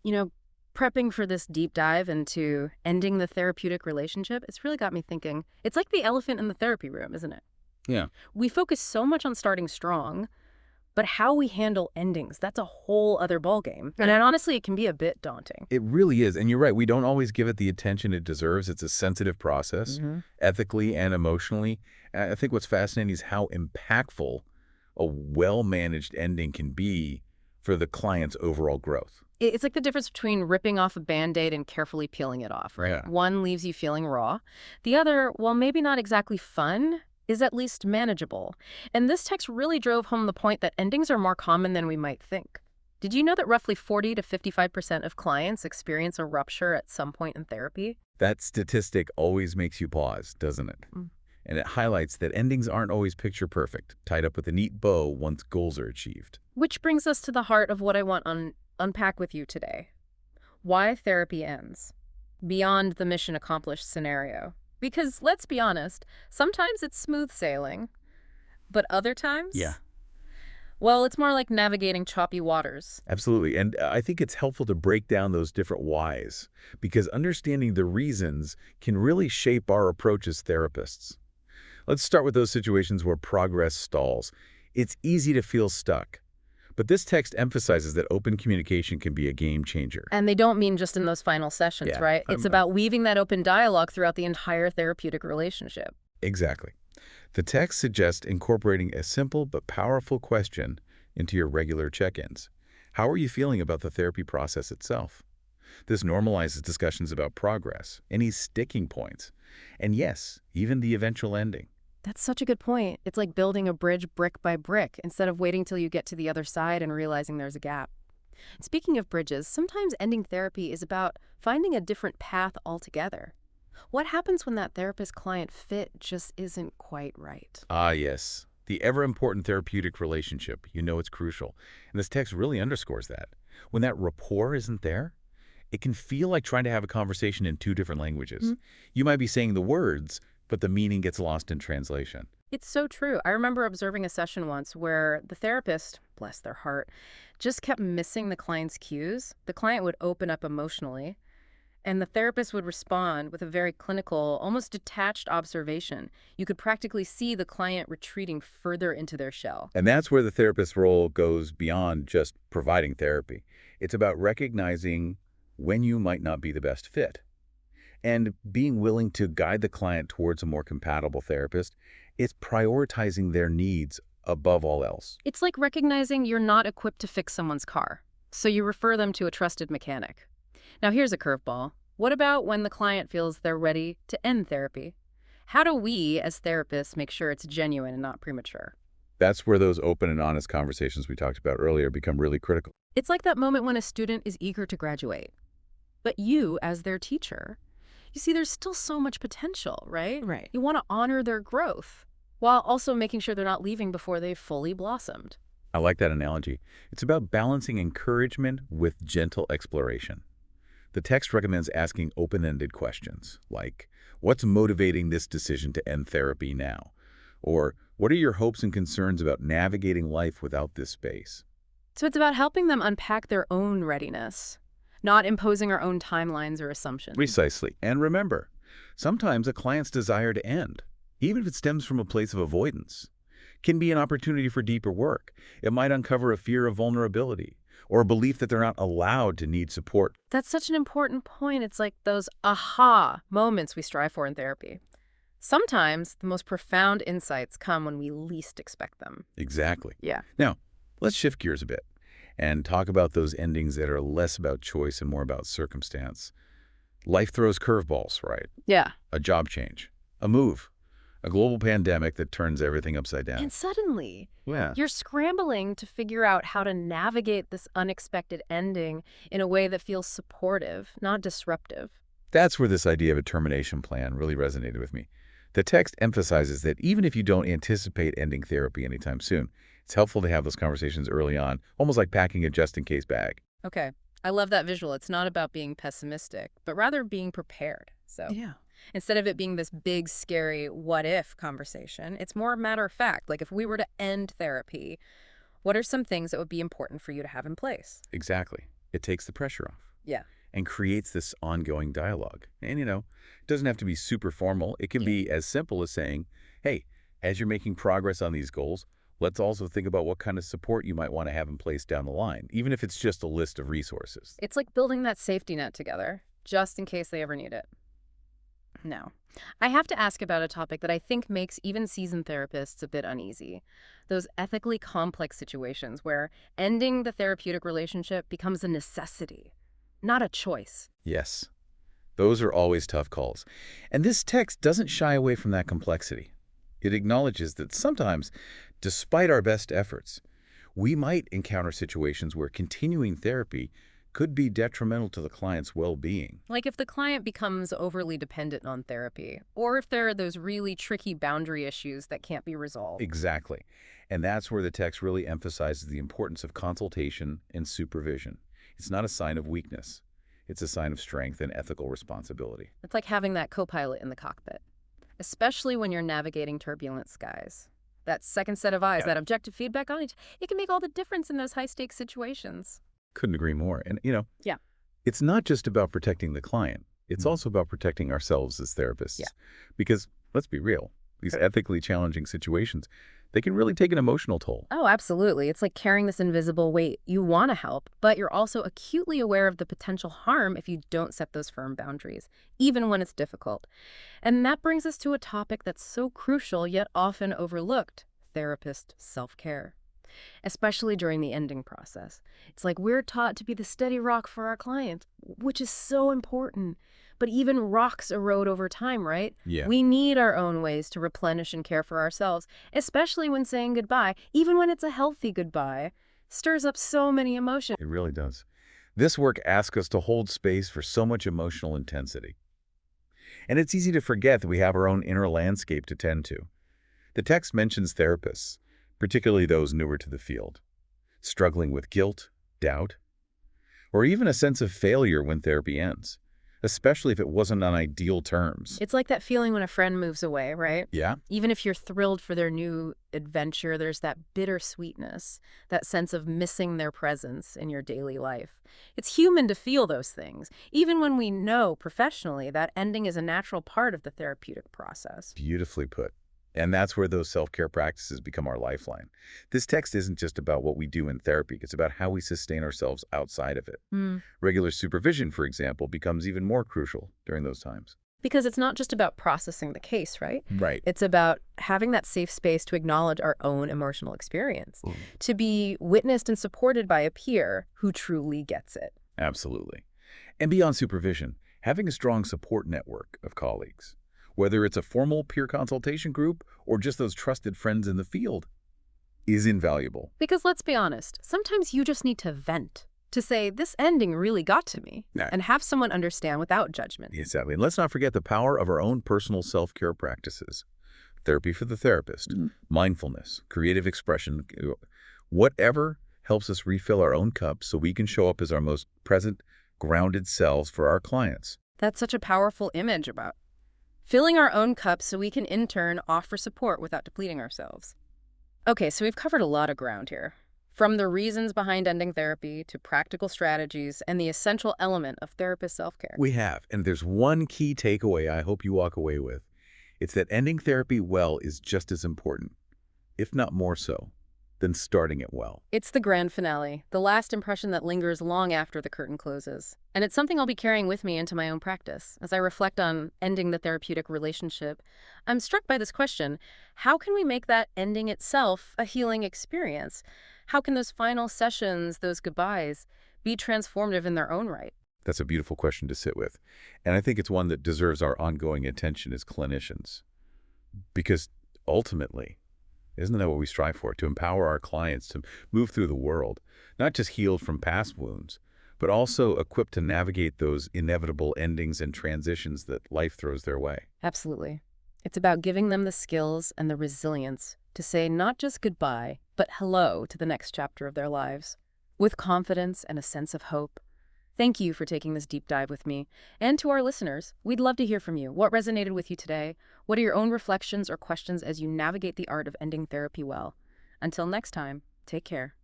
You know, prepping for this deep dive into ending the therapeutic relationship, it's really got me thinking. It's like the elephant in the therapy room, isn't it? Yeah, We focus so much on starting strong, but how we handle endings, that's a whole other ballgame. And then honestly, it can be a bit daunting. it really is. And you're right. We don't always give it the attention it deserves. It's a sensitive process, Hmm. ethically and emotionally. And I think what's fascinating is how impactful a well-managed ending can be for the client's overall growth. It's like the difference between ripping off a Band-Aid and carefully peeling it off, right? Yeah. One leaves you feeling raw. The other, while maybe not exactly fun, is at least manageable. And this text really drove home the point that endings are more common than we might think. Did you know that roughly 40 to 55% of clients experience a rupture at some point in therapy? That statistic always makes you pause, doesn't it? Mm. And it highlights that endings aren't always picture perfect, tied up with a neat bow once goals are achieved. Which brings us to the heart of what I want to unpack with you today. Why therapy ends. Beyond the mission accomplished scenario. Because let's be honest, sometimes it's smooth sailing, but other Yeah, times, well, it's more like navigating choppy waters. absolutely. And I think it's helpful to break down those different whys because understanding the reasons can really shape our approach as therapists. Let's start with those situations where progress stalls. It's easy to feel stuck, but this text emphasizes that open communication can be a game changer. And they don't mean just in those final sessions, Yeah, right? It's about weaving that open dialogue throughout the entire therapeutic relationship. exactly. The text suggests incorporating a simple but powerful question into your regular check-ins. How are you feeling about the therapy process itself? This normalizes discussions about progress, any sticking points, and yes, even the eventual ending. That's such a good point. It's like building a bridge brick by brick instead of waiting till you get to the other side and realizing there's a gap. Speaking of bridges, sometimes ending therapy is about finding a different path altogether. What happens when that therapist-client fit just isn't quite right? Ah, yes. The ever-important therapeutic relationship. You know it's crucial. And this text really underscores that. When that rapport isn't there, it can feel like trying to have a conversation in two different languages. You might be saying the words, but the meaning gets lost in translation. It's so true. I remember observing a session once where the therapist, bless their heart, just kept missing the client's cues. The client would open up emotionally, and the therapist would respond with a very clinical, almost detached observation. You could practically see the client retreating further into their shell. And that's where the therapist's role goes beyond just providing therapy. It's about recognizing when you might not be the best fit and being willing to guide the client towards a more compatible therapist. It's prioritizing their needs above all else. It's like recognizing you're not equipped to fix someone's car, so you refer them to a trusted mechanic. Now here's a curveball. What about when the client feels they're ready to end therapy? How do we, as therapists, make sure it's genuine and not premature? That's where those open and honest conversations we talked about earlier become really critical. It's like that moment when a student is eager to graduate, but you, as their teacher, you see there's still so much potential, right? Right. You want to honor their growth while also making sure they're not leaving before they've fully blossomed. I like that analogy. It's about balancing encouragement with gentle exploration. The text recommends asking open-ended questions like, what's motivating this decision to end therapy now? Or, what are your hopes and concerns about navigating life without this space? So it's about helping them unpack their own readiness, not imposing our own timelines or assumptions. Precisely. And remember, sometimes a client's desire to end, even if it stems from a place of avoidance, can be an opportunity for deeper work. It might uncover a fear of vulnerability or a belief that they're not allowed to need support. That's such an important point. It's like those aha moments we strive for in therapy. Sometimes the most profound insights come when we least expect them. Exactly. Yeah. Now, let's shift gears a bit and talk about those endings that are less about choice and more about circumstance. Life throws curveballs, right? Yeah. A job change, a move, a global pandemic that turns everything upside down. And suddenly, Yeah. you're scrambling to figure out how to navigate this unexpected ending in a way that feels supportive, not disruptive. That's where this idea of a termination plan really resonated with me. The text emphasizes that even if you don't anticipate ending therapy anytime soon, it's helpful to have those conversations early on, almost like packing a just-in-case bag. Okay. I love that visual. It's not about being pessimistic, but rather being prepared. So Yeah. instead of it being this big, scary what if conversation, it's more matter of fact. Like if we were to end therapy, what are some things that would be important for you to have in place? Exactly. It takes the pressure off. Yeah. and creates this ongoing dialogue. And, it doesn't have to be super formal. It can be as simple as saying, hey, as you're making progress on these goals, let's also think about what kind of support you might want to have in place down the line, even if it's just a list of resources. It's like building that safety net together, just in case they ever need it. Now, I have to ask about a topic that I think makes even seasoned therapists a bit uneasy. Those ethically complex situations where ending the therapeutic relationship becomes a necessity, not a choice. Yes, those are always tough calls. And this text doesn't shy away from that complexity. It acknowledges that sometimes, despite our best efforts, we might encounter situations where continuing therapy could be detrimental to the client's well-being. Like if the client becomes overly dependent on therapy, or if there are those really tricky boundary issues that can't be resolved. Exactly. And that's where the text really emphasizes the importance of consultation and supervision. It's not a sign of weakness. It's a sign of strength and ethical responsibility. It's like having that co-pilot in the cockpit, especially when you're navigating turbulent skies. That second set of eyes, Yeah. that objective feedback on it can make all the difference in those high-stakes situations. Couldn't agree more. And, Yeah. it's not just about protecting the client. It's Mm. also about protecting ourselves as therapists. Yeah. Because, let's be real, these ethically challenging situations, they can really take an emotional toll. Oh, absolutely. It's like carrying this invisible weight. You want to help, but you're also acutely aware of the potential harm if you don't set those firm boundaries, even when it's difficult. And that brings us to a topic that's so crucial yet often overlooked: therapist self-care, especially during the ending process. It's like we're taught to be the steady rock for our clients, which is so important. But even rocks erode over time, right? Yeah. We need our own ways to replenish and care for ourselves, especially when saying goodbye, even when it's a healthy goodbye, stirs up so many emotions. It really does. This work asks us to hold space for so much emotional intensity. And it's easy to forget that we have our own inner landscape to tend to. The text mentions therapists, particularly those newer to the field, struggling with guilt, doubt, or even a sense of failure when therapy ends, especially if it wasn't on ideal terms. It's like that feeling when a friend moves away, right? Yeah? Even if you're thrilled for their new adventure, there's that bittersweetness, that sense of missing their presence in your daily life. It's human to feel those things, even when we know professionally that ending is a natural part of the therapeutic process. Beautifully put. And that's where those self-care practices become our lifeline. This text isn't just about what we do in therapy. It's about how we sustain ourselves outside of it. Regular supervision, for example, becomes even more crucial during those times. Because it's not just about processing the case, right? Right. It's about having that safe space to acknowledge our own emotional experience, to be witnessed and supported by a peer who truly gets it. Absolutely. And beyond supervision, having a strong support network of colleagues, whether it's a formal peer consultation group or just those trusted friends in the field, is invaluable. Because let's be honest, sometimes you just need to vent, to say, this ending really got to me, Yeah. and have someone understand without judgment. Exactly. And let's not forget the power of our own personal self-care practices. Therapy for the therapist, mindfulness, creative expression, whatever helps us refill our own cup so we can show up as our most present, grounded selves for our clients. That's such a powerful image about filling our own cup so we can in turn offer support without depleting ourselves. Okay, so we've covered a lot of ground here. From the reasons behind ending therapy to practical strategies and the essential element of therapist self-care. We have, and there's one key takeaway I hope you walk away with. It's that ending therapy well is just as important, if not more so, than starting it well. It's the grand finale, the last impression that lingers long after the curtain closes. And it's something I'll be carrying with me into my own practice. As I reflect on ending the therapeutic relationship, I'm struck by this question: how can we make that ending itself a healing experience? How can those final sessions, those goodbyes, be transformative in their own right? That's a beautiful question to sit with. And I think it's one that deserves our ongoing attention as clinicians. Because ultimately, isn't that what we strive for? To empower our clients to move through the world, not just healed from past wounds, but also equipped to navigate those inevitable endings and transitions that life throws their way. Absolutely. It's about giving them the skills and the resilience to say not just goodbye, but hello to the next chapter of their lives, with confidence and a sense of hope. Thank you for taking this deep dive with me. And to our listeners, we'd love to hear from you. What resonated with you today? What are your own reflections or questions as you navigate the art of ending therapy well? Until next time, take care.